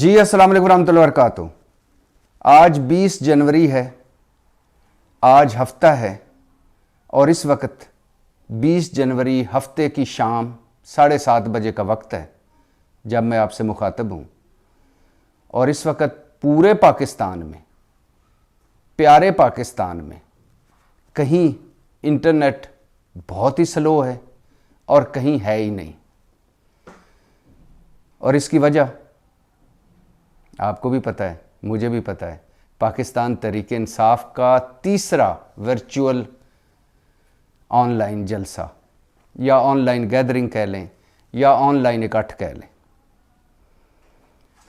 جی السلام علیکم ورحمۃ اللہ وبرکاتہ۔ آج 20 جنوری ہے، آج ہفتہ ہے، اور اس وقت 20 جنوری ہفتے کی شام 7:30 بجے کا وقت ہے جب میں آپ سے مخاطب ہوں، اور اس وقت پورے پاکستان میں، پیارے پاکستان میں کہیں انٹرنیٹ بہت ہی سلو ہے اور کہیں ہے ہی نہیں، اور اس کی وجہ آپ کو بھی پتہ ہے، مجھے بھی پتہ ہے۔ پاکستان تحریک انصاف کا تیسرا ورچوئل آن لائن جلسہ یا آن لائن گیدرنگ کہہ لیں یا آن لائن اکٹھ کہہ لیں،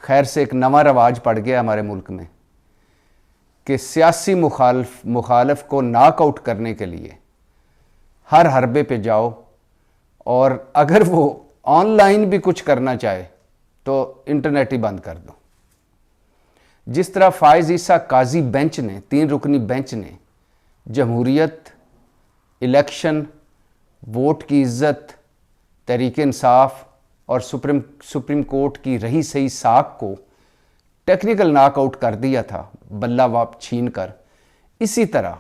خیر سے ایک نواں رواج پڑ گیا ہمارے ملک میں کہ سیاسی مخالف کو ناک آؤٹ کرنے کے لیے ہر حربے پہ جاؤ، اور اگر وہ آن لائن بھی کچھ کرنا چاہے تو انٹرنیٹ ہی بند کر دو۔ جس طرح فائز عیسیٰ قاضی بینچ نے، 3 رکنی بینچ نے جمہوریت، الیکشن، ووٹ کی عزت، تحریک انصاف اور سپریم کورٹ کی رہی صحیح ساکھ کو ٹیکنیکل ناک آؤٹ کر دیا تھا بلہ واپ چھین کر، اسی طرح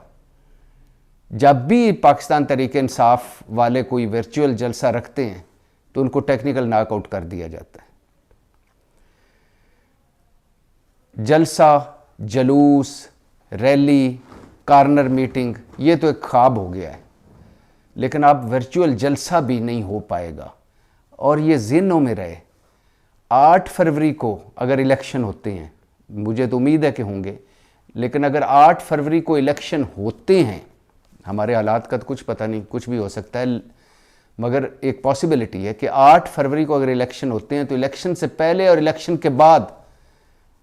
جب بھی پاکستان تحریک انصاف والے کوئی ورچوئل جلسہ رکھتے ہیں تو ان کو ٹیکنیکل ناک آؤٹ کر دیا جاتا ہے۔ جلسہ، جلوس، ریلی، کارنر میٹنگ، یہ تو ایک خواب ہو گیا ہے، لیکن اب ورچوئل جلسہ بھی نہیں ہو پائے گا، اور یہ ذہنوں میں رہے 8 فروری کو اگر الیکشن ہوتے ہیں، مجھے تو امید ہے کہ ہوں گے، لیکن اگر 8 فروری کو الیکشن ہوتے ہیں، ہمارے حالات کا تو کچھ پتہ نہیں، کچھ بھی ہو سکتا ہے، مگر ایک پاسبلٹی ہے کہ 8 فروری کو اگر الیکشن ہوتے ہیں تو الیکشن سے پہلے اور الیکشن کے بعد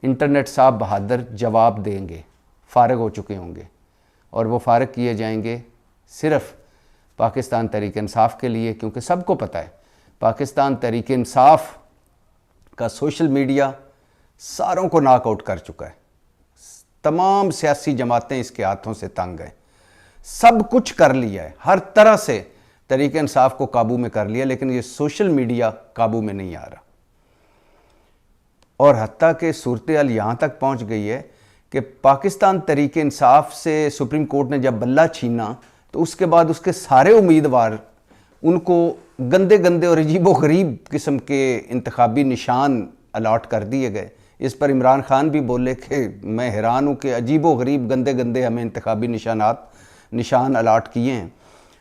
انٹرنیٹ صاحب بہادر جواب دیں گے، فارغ ہو چکے ہوں گے، اور وہ فارغ کیے جائیں گے صرف پاکستان تحریک انصاف کے لیے، کیونکہ سب کو پتہ ہے پاکستان تحریک انصاف کا سوشل میڈیا ساروں کو ناک آؤٹ کر چکا ہے، تمام سیاسی جماعتیں اس کے ہاتھوں سے تنگ ہیں، سب کچھ کر لیا ہے، ہر طرح سے تحریک انصاف کو قابو میں کر لیا، لیکن یہ سوشل میڈیا قابو میں نہیں آ رہا، اور حتیٰ کہ صورتحال یہاں تک پہنچ گئی ہے کہ پاکستان تحریک انصاف سے سپریم کورٹ نے جب بلہ چھینا تو اس کے بعد اس کے سارے امیدوار، ان کو گندے گندے اور عجیب و غریب قسم کے انتخابی نشان الاٹ کر دیے گئے۔ اس پر عمران خان بھی بولے کہ میں حیران ہوں کہ عجیب و غریب گندے گندے ہمیں انتخابی نشان الاٹ کیے ہیں،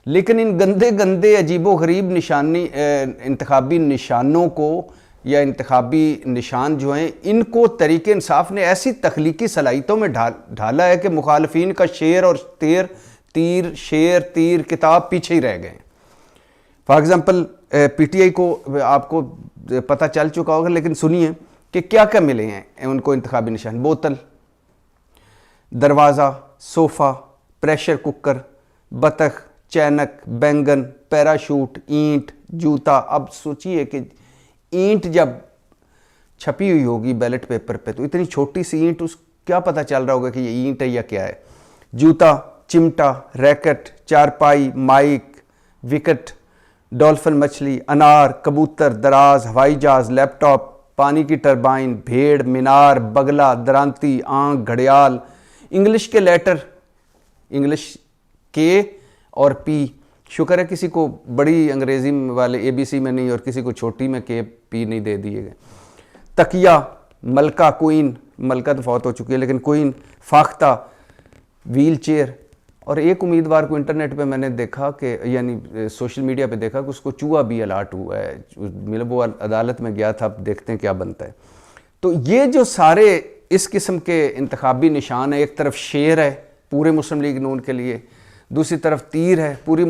لیکن ان گندے گندے عجیب و غریب انتخابی نشانوں کو یا انتخابی نشان جو ہیں، ان کو تحریک انصاف نے ایسی تخلیقی صلاحیتوں میں ڈھالا ہے کہ مخالفین کا شیر اور تیر کتاب پیچھے ہی رہ گئے۔ For example P T I کو آپ کو پتہ چل چکا ہوگا، لیکن سنیے کہ کیا کیا ملے ہیں ان کو انتخابی نشان: بوتل، دروازہ، صوفہ، پریشر کوکر، بطخ، چینک، بینگن، پیراشوٹ، اینٹ، جوتا۔ اب سوچئے کہ اینٹ جب چھپی ہوئی ہوگی بیلٹ پیپر پہ تو اتنی چھوٹی سی اینٹ، اس کیا پتہ چل رہا ہوگا کہ یہ اینٹ ہے یا کیا ہے۔ جوتا، چمٹا، ریکٹ، چارپائی، مائک، وکٹ، ڈولفن مچھلی، انار، کبوتر، دراز، ہوائی جہاز، لیپ ٹاپ، پانی کی ٹربائن، بھیڑ، مینار، بگلا، درانتی، آنکھ، گھڑیال، انگلش کے لیٹر، انگلش کے اور پی، شکر ہے کسی کو بڑی انگریزی والے اے بی سی میں نہیں اور کسی کو چھوٹی میں کے پی نہیں دے دیے گئے۔ تکیہ، ملکہ، کوئن، ملکہ تو فوت ہو چکی ہے لیکن کوئن، فاختہ، ویل چیئر، اور ایک امیدوار کو انٹرنیٹ پہ میں نے دیکھا کہ یعنی سوشل میڈیا پہ دیکھا کہ اس کو چوہا بھی الاٹ ہوا ہے، مطلب وہ عدالت میں گیا تھا، اب دیکھتے ہیں کیا بنتا ہے۔ تو یہ جو سارے اس قسم کے انتخابی نشان ہیں، ایک طرف شیر ہے پورے مسلم لیگ نون کے لیے، دوسری طرف تیر ہے پوری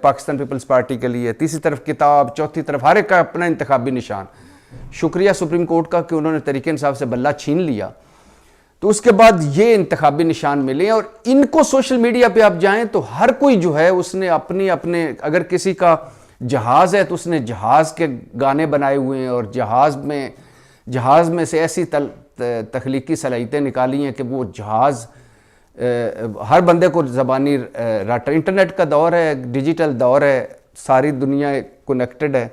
پاکستان پیپلز پارٹی کے لیے، تیسری طرف کتاب، چوتھی طرف ہر ایک کا اپنا انتخابی نشان۔ شکریہ سپریم کورٹ کا کہ انہوں نے تحریک انصاف سے بلہ چھین لیا، تو اس کے بعد یہ انتخابی نشان ملے، اور ان کو سوشل میڈیا پہ آپ جائیں تو ہر کوئی جو ہے اس نے اپنے اگر کسی کا جہاز ہے تو اس نے جہاز کے گانے بنائے ہوئے ہیں، اور جہاز میں سے ایسی تخلیقی صلاحیتیں نکالی ہیں کہ وہ جہاز ہر بندے کو زبانی رٹ۔ انٹرنیٹ کا دور ہے، ڈیجیٹل دور ہے، ساری دنیا کنیکٹڈ ہے،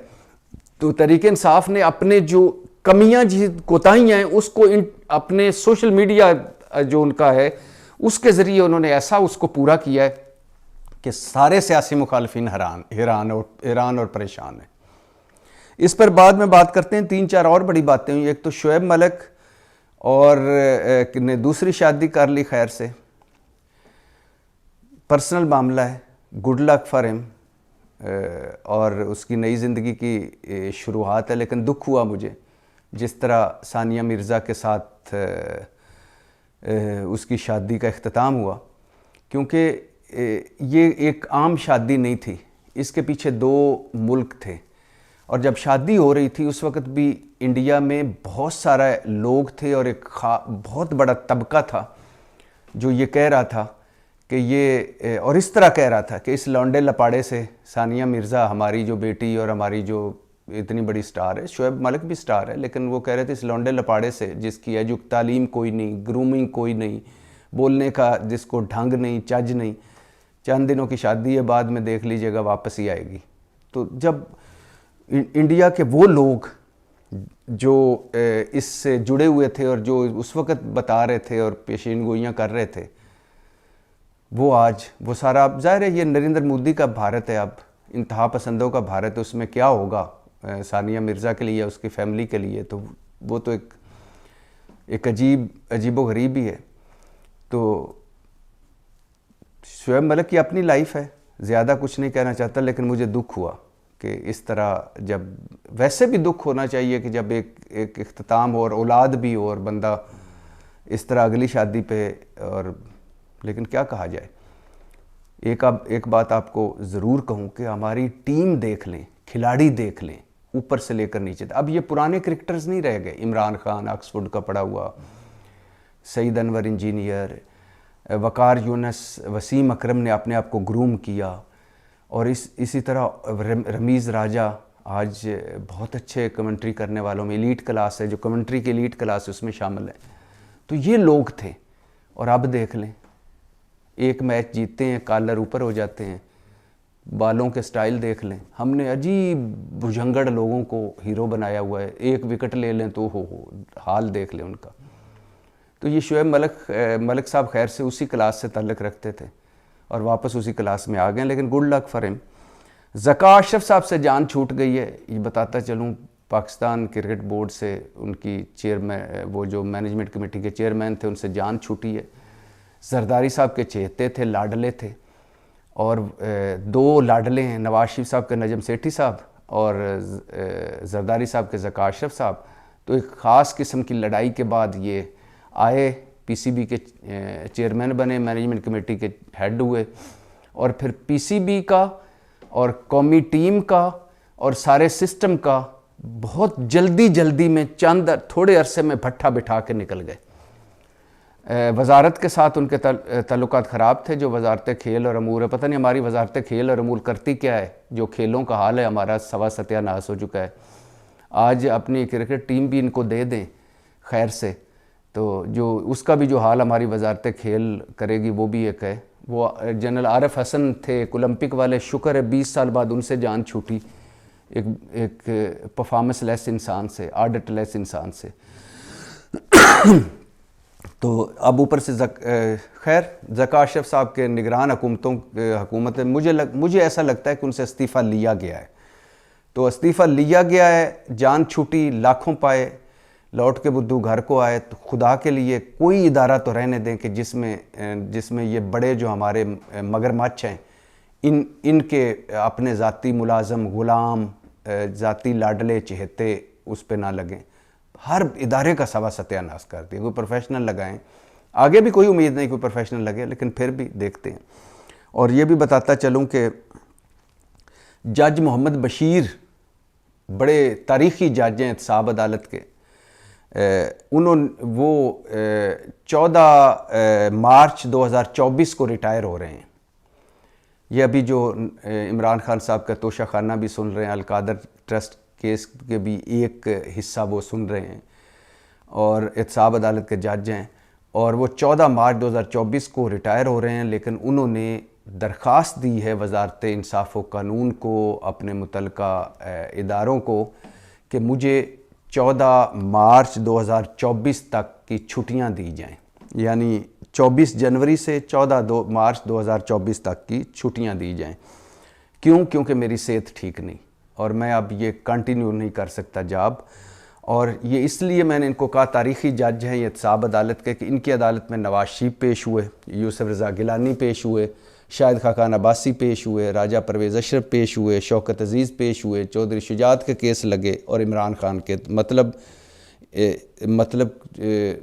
تو تحریک انصاف نے اپنے جو کمیاں کوتاہیاں ہیں اس کو اپنے سوشل میڈیا جو ان کا ہے اس کے ذریعے انہوں نے ایسا اس کو پورا کیا ہے کہ سارے سیاسی مخالفین حیران اور پریشان ہیں. اس پر بعد میں بات کرتے ہیں. 3-4 اور بڑی باتیں ہوئی. ایک تو شعیب ملک اور نے دوسری شادی کر لی خیر سے, پرسنل معاملہ ہے, گڈ لک فار ہم, اور اس کی نئی زندگی کی شروعات ہے. لیکن دکھ ہوا مجھے جس طرح ثانیہ مرزا کے ساتھ اس کی شادی کا اختتام ہوا, کیونکہ یہ ایک عام شادی نہیں تھی, اس کے پیچھے 2 ملک تھے. اور جب شادی ہو رہی تھی اس وقت بھی انڈیا میں بہت سارے لوگ تھے اور ایک بہت بڑا طبقہ تھا جو یہ کہہ رہا تھا کہ یہ, اور اس طرح کہہ رہا تھا کہ اس لونڈے لپاڑے سے ثانیہ مرزا ہماری جو بیٹی اور ہماری جو اتنی بڑی سٹار ہے, شعیب ملک بھی سٹار ہے, لیکن وہ کہہ رہے تھے اس لونڈے لپاڑے سے جس کی تعلیم کوئی نہیں, گرومنگ کوئی نہیں, بولنے کا جس کو ڈھنگ نہیں, چج نہیں, چند دنوں کی شادی ہے, بعد میں دیکھ لیجئے گا واپس ہی آئے گی. تو جب انڈیا کے وہ لوگ جو اس سے جڑے ہوئے تھے اور جو اس وقت بتا رہے تھے اور پیشین گوئیاں کر رہے تھے, وہ آج وہ سارا, اب ظاہر ہے یہ نریندر مودی کا بھارت ہے, اب انتہا پسندوں کا بھارت ہے, اس میں کیا ہوگا ثانیہ مرزا کے لیے, اس کی فیملی کے لیے, تو وہ تو ایک عجیب و غریب ہی ہے. تو شعیب ملک کی اپنی لائف ہے, زیادہ کچھ نہیں کہنا چاہتا, لیکن مجھے دکھ ہوا کہ اس طرح, جب ویسے بھی دکھ ہونا چاہیے کہ جب ایک اختتام ہو اور اولاد بھی ہو اور بندہ اس طرح اگلی شادی پہ, اور لیکن کیا کہا جائے. ایک بات آپ کو ضرور کہوں کہ ہماری ٹیم دیکھ لیں, کھلاڑی دیکھ لیں, اوپر سے لے کر نیچے. اب یہ پرانے کرکٹرز نہیں رہ گئے, عمران خان آکسفورڈ کا پڑھا ہوا, سعید انور انجینئر, وقار یونس, وسیم اکرم نے اپنے آپ کو گروم کیا, اور اسی طرح رمیز راجہ آج بہت اچھے کمنٹری کرنے والوں میں ایلیٹ کلاس ہے, جو کمنٹری کی ایلیٹ کلاس ہے اس میں شامل ہے. تو یہ لوگ تھے, اور اب دیکھ لیں ایک میچ جیتتے ہیں کالر اوپر ہو جاتے ہیں, بالوں کے سٹائل دیکھ لیں, ہم نے عجیب بھجنگڑ لوگوں کو ہیرو بنایا ہوا ہے, 1 وکٹ لے لیں تو ہو حال دیکھ لیں ان کا. تو یہ شعیب ملک صاحب خیر سے اسی کلاس سے تعلق رکھتے تھے اور واپس اسی کلاس میں آ گئے, لیکن گڈ لک فار ہم. ذکا اشرف صاحب سے جان چھوٹ گئی ہے, یہ بتاتا چلوں, پاکستان کرکٹ بورڈ سے ان کی چیئرمین, وہ جو مینجمنٹ کمیٹی کے چیئرمین تھے, ان سے جان چھوٹی ہے. زرداری صاحب کے چہتے تھے, لاڈلے تھے, اور 2 لاڈلے ہیں, نواز شریف صاحب کے نجم سیٹھی صاحب اور زرداری صاحب کے ذکا اشرف صاحب. تو ایک خاص قسم کی لڑائی کے بعد یہ آئے, پی سی بی کے چیئرمین بنے, مینجمنٹ کمیٹی کے ہیڈ ہوئے, اور پھر پی سی بی کا اور قومی ٹیم کا اور سارے سسٹم کا بہت جلدی میں تھوڑے عرصے میں بھٹا بٹھا کے نکل گئے. وزارت کے ساتھ ان کے تعلقات خراب تھے, جو وزارت کھیل اور امور ہے, پتہ نہیں ہماری وزارت کھیل اور امور کرتی کیا ہے, جو کھیلوں کا حال ہے ہمارا سوا ستیہ ناس ہو چکا ہے. آج اپنی کرکٹ ٹیم بھی ان کو دے دیں خیر سے, تو جو اس کا بھی جو حال ہماری وزارت کھیل کرے گی وہ بھی ایک ہے. وہ جنرل عارف حسن تھے ایک اولمپک والے, شکر ہے 20 سال بعد ان سے جان چھوٹی, ایک پرفارمنس لیس انسان سے, آڈٹ لیس انسان سے. تو اب اوپر سے خیر ذکا اشرف صاحب کے نگران حکومت مجھے ایسا لگتا ہے کہ ان سے استعفیٰ لیا گیا ہے. تو استعفیٰ لیا گیا ہے, جان چھوٹی, لاکھوں پائے, لوٹ کے بدھو گھر کو آئے. تو خدا کے لیے کوئی ادارہ تو رہنے دیں کہ جس میں یہ بڑے جو ہمارے مگرمچھ ہیں, ان کے اپنے ذاتی ملازم, غلام, ذاتی لاڈلے چہتے اس پہ نہ لگیں. ہر ادارے کا سوا ستیہ ناس کر دیا, کوئی پروفیشنل لگائیں. آگے بھی کوئی امید نہیں کوئی پروفیشنل لگے, لیکن پھر بھی دیکھتے ہیں. اور یہ بھی بتاتا چلوں کہ جج محمد بشیر بڑے تاریخی جج ہیں احتساب عدالت کے, وہ 14 مارچ 2024 کو ریٹائر ہو رہے ہیں. یہ ابھی جو عمران خان صاحب کا توشہ خانہ بھی سن رہے ہیں, القادر ٹرسٹ کیس کے بھی ایک حصہ وہ سن رہے ہیں, اور احتساب عدالت کے جج ہیں, اور وہ 14 مارچ 2024 کو ریٹائر ہو رہے ہیں. لیکن انہوں نے درخواست دی ہے وزارت انصاف و قانون کو, اپنے متعلقہ اداروں کو, کہ مجھے 14 مارچ 2024 تک کی چھٹیاں دی جائیں، یعنی 24 جنوری سے 14 مارچ 2024 تک کی چھٹیاں دی جائیں۔ کیوں؟ کیونکہ میری صحت ٹھیک نہیں اور میں اب یہ کنٹینیو نہیں کر سکتا جاب، اور یہ اس لیے میں نے ان کو کہا، تاریخی جج ہیں یہ احتساب عدالت کے، کہ ان کی عدالت میں نواز شریف پیش ہوئے، یوسف رضا گیلانی پیش ہوئے، شاہد خاقان عباسی پیش ہوئے، راجہ پرویز اشرف پیش ہوئے، شوکت عزیز پیش ہوئے، چودھری شجاعت کے کیس لگے اور عمران خان کے، مطلب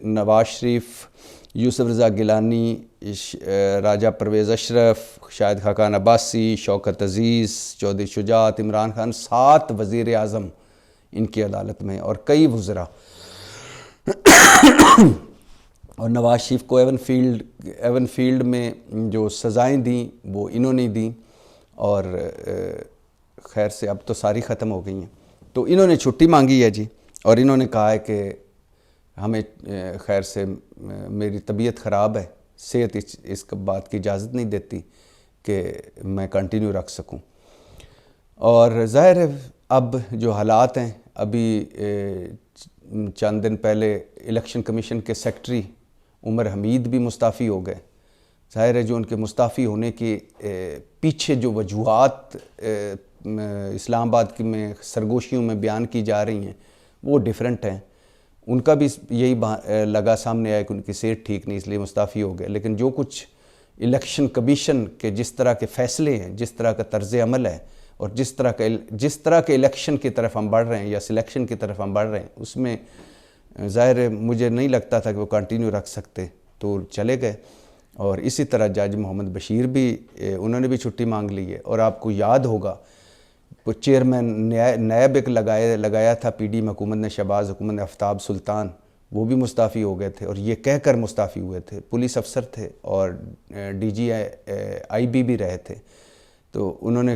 نواز شریف، یوسف رضا گیلانی، راجہ پرویز اشرف، شاہد خاقان عباسی، شوکت عزیز، چودھری شجاعت، عمران خان، 7 وزیر اعظم ان کی عدالت میں، اور کئی وزراء، اور نواز شریف کو ایون فیلڈ میں جو سزائیں دیں وہ انہوں نے دیں، اور خیر سے اب تو ساری ختم ہو گئی ہیں۔ تو انہوں نے چھٹی مانگی ہے جی، اور انہوں نے کہا ہے کہ ہمیں خیر سے میری طبیعت خراب ہے، صحت اس بات کی اجازت نہیں دیتی کہ میں کنٹینیو رکھ سکوں۔ اور ظاہر ہے اب جو حالات ہیں، ابھی چند دن پہلے الیکشن کمیشن کے سیکٹری عمر حمید بھی مستعفی ہو گئے۔ ظاہر ہے جو ان کے مستعفی ہونے کے پیچھے جو وجوہات اسلام آباد میں سرگوشیوں میں بیان کی جا رہی ہیں وہ ڈیفرنٹ ہیں، ان کا بھی یہی لگا سامنے آیا کہ ان کی صحت ٹھیک نہیں، اس لیے مستعفی ہو گئے۔ لیکن جو کچھ الیکشن کمیشن کے جس طرح کے فیصلے ہیں، جس طرح کا طرز عمل ہے، اور جس طرح کے الیکشن کی طرف ہم بڑھ رہے ہیں یا سلیکشن کی طرف ہم بڑھ رہے ہیں، اس میں ظاہر ہے مجھے نہیں لگتا تھا کہ وہ کنٹینیو رکھ سکتے، تو چلے گئے۔ اور اسی طرح جج محمد بشیر بھی، انہوں نے بھی چھٹی مانگ لی ہے۔ اور آپ کو یاد ہوگا وہ چیئرمین نیب ایک لگایا تھا پی ڈی ایم حکومت نے، شہباز حکومت نے، آفتاب سلطان، وہ بھی مستعفی ہو گئے تھے، اور یہ کہہ کر مستعفی ہوئے تھے، پولیس افسر تھے اور ڈی جی آئی بی بھی رہے تھے۔ تو انہوں نے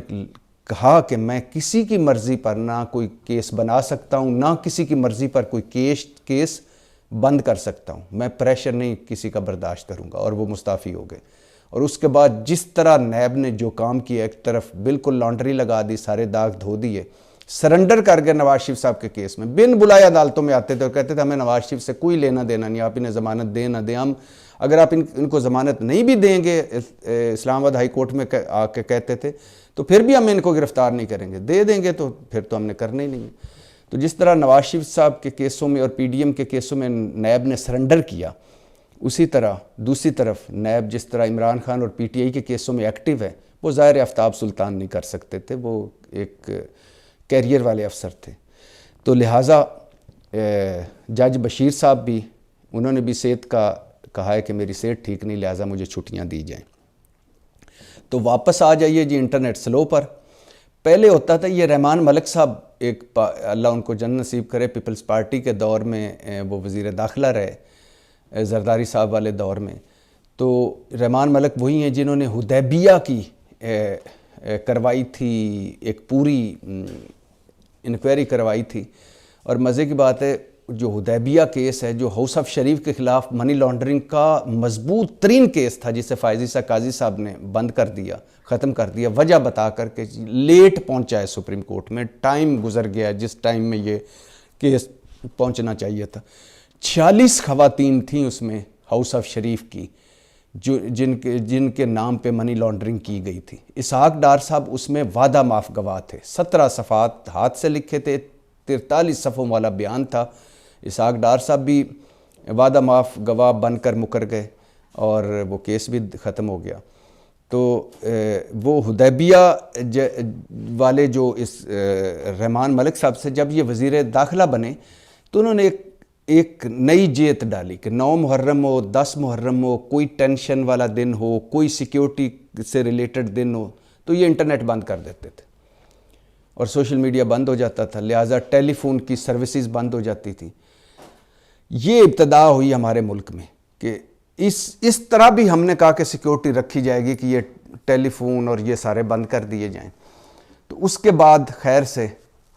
کہا کہ میں کسی کی مرضی پر نہ کوئی کیس بنا سکتا ہوں، نہ کسی کی مرضی پر کوئی کیس بند کر سکتا ہوں، میں پریشر نہیں کسی کا برداشت کروں گا، اور وہ مستعفی ہو گئے۔ اور اس کے بعد جس طرح نیب نے جو کام کیا، ایک طرف بالکل لانڈری لگا دی، سارے داغ دھو دیے، سرنڈر کر گئے نواز شریف صاحب کے کیس میں، بن بلائے عدالتوں میں آتے تھے اور کہتے تھے ہمیں نواز شریف سے کوئی لینا دینا نہیں، آپ انہیں ضمانت دیں نہ دیں، ہم اگر آپ ان کو ضمانت نہیں بھی دیں گے، اسلام آباد ہائی کورٹ میں آ کے کہتے تھے، تو پھر بھی ہم ان کو گرفتار نہیں کریں گے، دے دیں گے تو پھر تو ہم نے کرنا ہی نہیں ہے۔ تو جس طرح نواز شریف صاحب کے کیسوں میں اور پی ڈی ایم کے کیسوں میں نیب نے سرنڈر کیا، اسی طرح دوسری طرف نیب جس طرح عمران خان اور پی ٹی آئی کے کیسوں میں ایکٹیو ہے، وہ ظاہر آفتاب سلطان نہیں کر سکتے تھے، وہ ایک کیریئر والے افسر تھے۔ تو لہٰذا جج بشیر صاحب بھی، انہوں نے بھی صحت کا کہا ہے کہ میری صحت ٹھیک نہیں، لہٰذا مجھے چھٹیاں دی جائیں۔ تو واپس آ جائیے جی انٹرنیٹ سلو پر۔ پہلے ہوتا تھا یہ رحمان ملک صاحب، ایک اللہ ان کو جنت نصیب کرے، پیپلز پارٹی کے دور میں وہ وزیر داخلہ رہے، زرداری صاحب والے دور میں۔ تو رحمان ملک وہی ہیں جنہوں نے حدیبیہ کی کروائی تھی، ایک پوری انکوائری کروائی تھی۔ اور مزے کی بات ہے، جو حدیبیہ کیس ہے، جو ہاؤس آف شریف کے خلاف منی لانڈرنگ کا مضبوط ترین کیس تھا، جسے فائزی سا قاضی صاحب نے بند کر دیا، ختم کر دیا، وجہ بتا کر کہ لیٹ پہنچا ہے سپریم کورٹ میں، ٹائم گزر گیا جس ٹائم میں یہ کیس پہنچنا چاہیے تھا۔ 46 خواتین تھیں اس میں ہاؤس آف شریف کی، جن کے نام پہ منی لانڈرنگ کی گئی تھی۔ اسحاق ڈار صاحب اس میں وعدہ معاف گواہ تھے، 17 صفحات ہاتھ سے لکھے تھے، 43 صفحوں والا بیان تھا۔ اسحاق ڈار صاحب بھی وعدہ معاف گواہ بن کر مکر گئے اور وہ کیس بھی ختم ہو گیا۔ تو وہ حدیبیہ والے جو اس رحمان ملک صاحب سے جب یہ وزیر داخلہ بنے تو انہوں نے ایک نئی جیت ڈالی کہ 9 محرم ہو، 10 محرم ہو، کوئی ٹینشن والا دن ہو، کوئی سیکیورٹی سے ریلیٹڈ دن ہو تو یہ انٹرنیٹ بند کر دیتے تھے اور سوشل میڈیا بند ہو جاتا تھا، لہٰذا ٹیلی فون کی سروسز بند ہو جاتی تھی۔ یہ ابتدا ہوئی ہمارے ملک میں کہ اس طرح بھی ہم نے کہا کہ سیکیورٹی رکھی جائے گی کہ یہ ٹیلی فون اور یہ سارے بند کر دیے جائیں۔ تو اس کے بعد خیر سے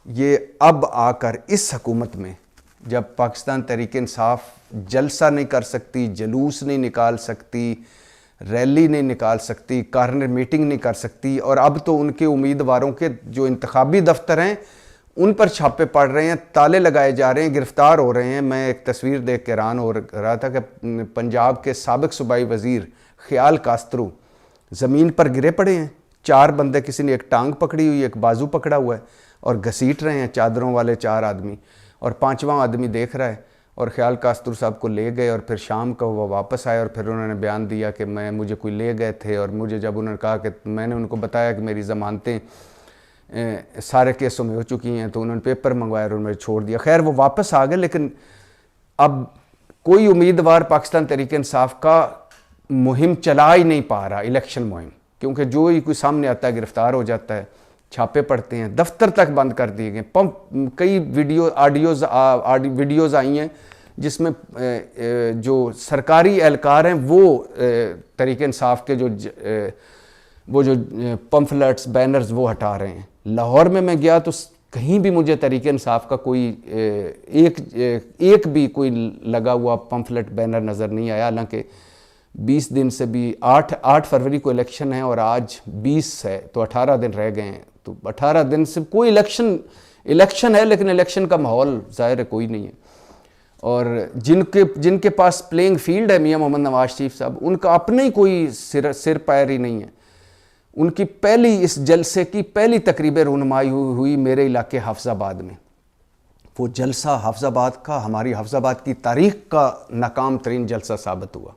یہ اب آ کر اس حکومت میں جب پاکستان تحریک انصاف جلسہ نہیں کر سکتی، جلوس نہیں نکال سکتی، ریلی نہیں نکال سکتی، کارنر میٹنگ نہیں کر سکتی، اور اب تو ان کے امیدواروں کے جو انتخابی دفتر ہیں ان پر چھاپے پڑ رہے ہیں, تالے لگائے جا رہے ہیں, گرفتار ہو رہے ہیں. میں ایک تصویر دیکھ کے حیران ہو رہا تھا کہ پنجاب کے سابق صوبائی وزیر خیال کاسترو زمین پر گرے پڑے ہیں. 4 بندے, کسی نے ایک ٹانگ پکڑی ہوئی, ایک بازو پکڑا ہوا ہے, اور گھسیٹ رہے ہیں چادروں والے 4 آدمی, اور 5واں آدمی دیکھ رہا ہے. اور خیال کاسترو صاحب کو لے گئے, اور پھر شام کو وہ واپس آئے, اور پھر انہوں نے بیان دیا کہ مجھے کوئی لے گئے تھے, اور مجھے جب انہوں نے کہا کہ میں نے ان کو بتایا کہ میری ضمانتیں سارے کیسوں میں ہو چکی ہیں, تو انہوں نے پیپر منگوایا اور انہوں نے چھوڑ دیا. خیر وہ واپس آ گئے, لیکن اب کوئی امیدوار پاکستان تحریک انصاف کا مہم چلا ہی نہیں پا رہا, الیکشن مہم, کیونکہ جو ہی کوئی سامنے آتا ہے گرفتار ہو جاتا ہے, چھاپے پڑتے ہیں. دفتر تک بند کر دیے گئے. کئی ویڈیوز آئی ہیں جس میں جو سرکاری اہلکار ہیں وہ تحریک انصاف کے وہ جو پمفلٹس بینرز وہ ہٹا رہے ہیں. لاہور میں گیا تو کہیں بھی مجھے تحریک انصاف کا کوئی ایک بھی کوئی لگا ہوا پمفلٹ بینر نظر نہیں آیا, حالانکہ 20 دن سے بھی 8 فروری کو الیکشن ہے اور آج 20 ہے, تو 18 دن رہ گئے ہیں. تو 18 دن سے کوئی الیکشن ہے, لیکن الیکشن کا ماحول ظاہر ہے کوئی نہیں ہے. اور جن کے پاس پلینگ فیلڈ ہے میاں محمد نواز شریف صاحب, ان کا اپنا ہی کوئی سر پیر ہی نہیں ہے. ان کی اس جلسے کی پہلی تقریب رونمائی ہوئی میرے علاقے حافظ آباد میں. وہ جلسہ حافظ آباد کا ہماری حافظ آباد کی تاریخ کا ناکام ترین جلسہ ثابت ہوا.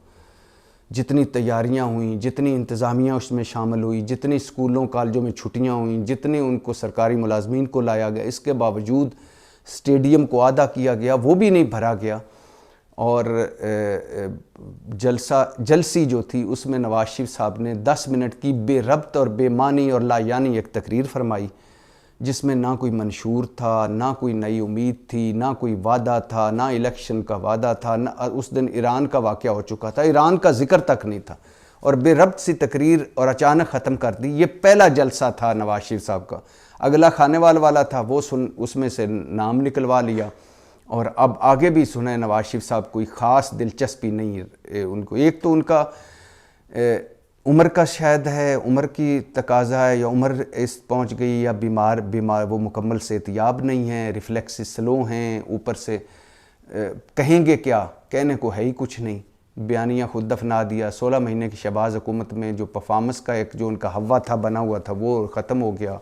جتنی تیاریاں ہوئیں, جتنی انتظامیہ اس میں شامل ہوئی, جتنی اسکولوں کالجوں میں چھٹیاں ہوئیں, جتنے ان کو سرکاری ملازمین کو لایا گیا, اس کے باوجود اسٹیڈیم کو آدھا کیا گیا, وہ بھی نہیں بھرا گیا. اور جلسی جو تھی اس میں نواز شریف صاحب نے 10 منٹ کی بے ربط اور بے معنی اور لا یعنی ایک تقریر فرمائی, جس میں نہ کوئی منشور تھا, نہ کوئی نئی امید تھی, نہ کوئی وعدہ تھا, نہ الیکشن کا وعدہ تھا, نہ اس دن ایران کا واقعہ ہو چکا تھا, ایران کا ذکر تک نہیں تھا, اور بے ربط سی تقریر اور اچانک ختم کر دی. یہ پہلا جلسہ تھا نواز شریف صاحب کا. اگلا خانیوال والا تھا, وہ اس میں سے نام نکلوا لیا. اور اب آگے بھی سنیں, نواز شریف صاحب کوئی خاص دلچسپی نہیں ہے ان کو. ایک تو ان کا عمر کا شاید ہے, عمر کی تقاضا ہے, یا عمر اس پہنچ گئی, یا بیمار وہ مکمل صحتیاب نہیں ہیں, ریفلیکس سلو ہیں, اوپر سے کہیں گے کیا, کہنے کو ہے ہی کچھ نہیں. بیانیہ خود دفنا دیا. 16 مہینے کی شہباز حکومت میں جو پرفارمنس کا ایک جو ان کا ہوا تھا بنا ہوا تھا وہ ختم ہو گیا.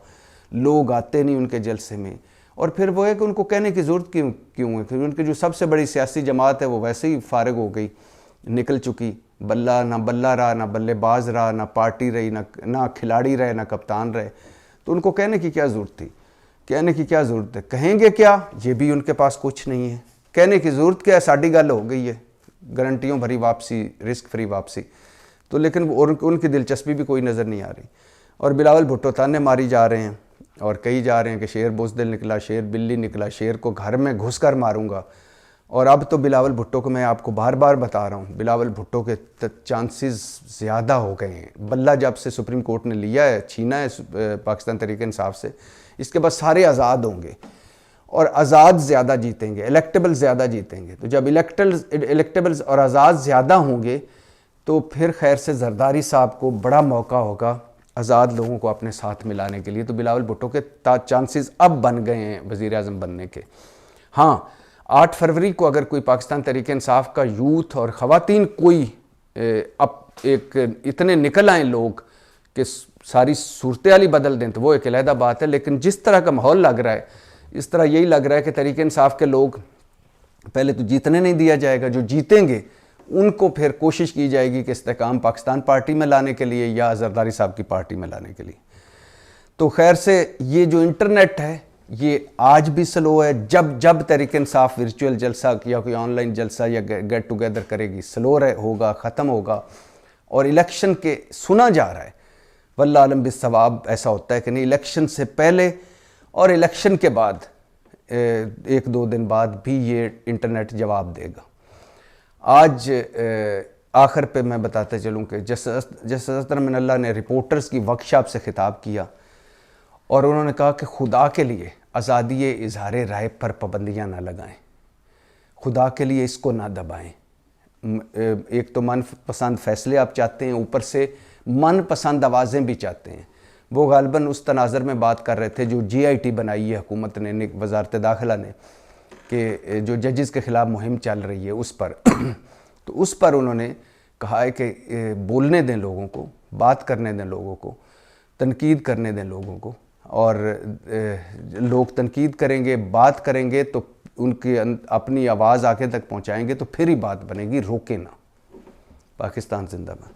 لوگ آتے نہیں ان کے جلسے میں. اور پھر وہ ہے کہ ان کو کہنے کی ضرورت کیوں ہے, پھر ان کی جو سب سے بڑی سیاسی جماعت ہے وہ ویسے ہی فارغ ہو گئی, نکل چکی. نہ بلہ رہا, نہ بلے باز رہا, نہ پارٹی رہی, نہ کھلاڑی رہے, نہ کپتان رہے. تو ان کو کہنے کی کیا ضرورت تھی, کہنے کی کیا ضرورت ہے, کہیں گے کیا, یہ بھی ان کے پاس کچھ نہیں ہے. کہنے کی ضرورت کیا ہے, ساڑھی گل ہو گئی ہے, گارنٹیوں بھری واپسی, رسک فری واپسی. تو لیکن ان کی دلچسپی بھی کوئی نظر نہیں آ رہی. اور بلاول بھٹو تانے ماری جا رہے ہیں, اور کہی جا رہے ہیں کہ شیر بزدل نکلا, شیر بلی نکلا, شیر کو گھر میں گھس کر ماروں گا. اور اب تو بلاول بھٹو کو میں آپ کو بار بار بتا رہا ہوں, بلاول بھٹو کے چانسز زیادہ ہو گئے ہیں. بلہ جب سے سپریم کورٹ نے لیا ہے, چھینا ہے پاکستان تحریک انصاف سے, اس کے بعد سارے آزاد ہوں گے, اور آزاد زیادہ جیتیں گے, الیکٹیبل زیادہ جیتیں گے. تو جب الیکٹیبلز اور آزاد زیادہ ہوں گے تو پھر خیر سے زرداری صاحب کو بڑا موقع ہوگا آزاد لوگوں کو اپنے ساتھ ملانے کے لیے. تو بلاول بھٹو کے چانسز اب بن گئے ہیں وزیر اعظم بننے کے. ہاں 8 فروری کو اگر کوئی پاکستان تحریک انصاف کا یوتھ اور خواتین کوئی ایک اتنے نکل آئیں لوگ کہ ساری صورتحال ہی بدل دیں تو وہ ایک علیحدہ بات ہے. لیکن جس طرح کا ماحول لگ رہا ہے, اس طرح یہی لگ رہا ہے کہ تحریک انصاف کے لوگ پہلے تو جیتنے نہیں دیا جائے گا, جو جیتیں گے ان کو پھر کوشش کی جائے گی کہ استحکام پاکستان پارٹی میں لانے کے لیے یا زرداری صاحب کی پارٹی میں لانے کے لیے. تو خیر سے یہ جو انٹرنیٹ ہے یہ آج بھی سلو ہے. جب تحریک انصاف ورچوئل جلسہ یا کوئی آن لائن جلسہ یا گیٹ ٹوگیدر کرے گی, سلو ہوگا, ختم ہوگا. اور الیکشن کے سنا جا رہا ہے, واللہ عالم بالصواب ایسا ہوتا ہے کہ نہیں, الیکشن سے پہلے اور الیکشن کے بعد 1-2 دن بعد بھی یہ انٹرنیٹ جواب دے گا. آج آخر پہ میں بتاتے چلوں کہ جس حضرت من اللہ نے رپورٹرز کی ورکشاپ سے خطاب کیا, اور انہوں نے کہا کہ خدا کے لیے آزادی اظہار رائے پر پابندیاں نہ لگائیں, خدا کے لیے اس کو نہ دبائیں. ایک تو من پسند فیصلے آپ چاہتے ہیں, اوپر سے من پسند آوازیں بھی چاہتے ہیں. وہ غالباً اس تناظر میں بات کر رہے تھے جو جی آئی ٹی بنائی ہے حکومت نے، وزارت داخلہ نے، کہ جو ججز کے خلاف مہم چل رہی ہے اس پر تو اس پر انہوں نے کہا ہے کہ بولنے دیں لوگوں کو، بات کرنے دیں لوگوں کو، تنقید کرنے دیں لوگوں کو، اور لوگ تنقید کریں گے، بات کریں گے تو ان کی اپنی آواز آگے تک پہنچائیں گے تو پھر ہی بات بنے گی، روکے نہ۔ پاکستان زندہ باد۔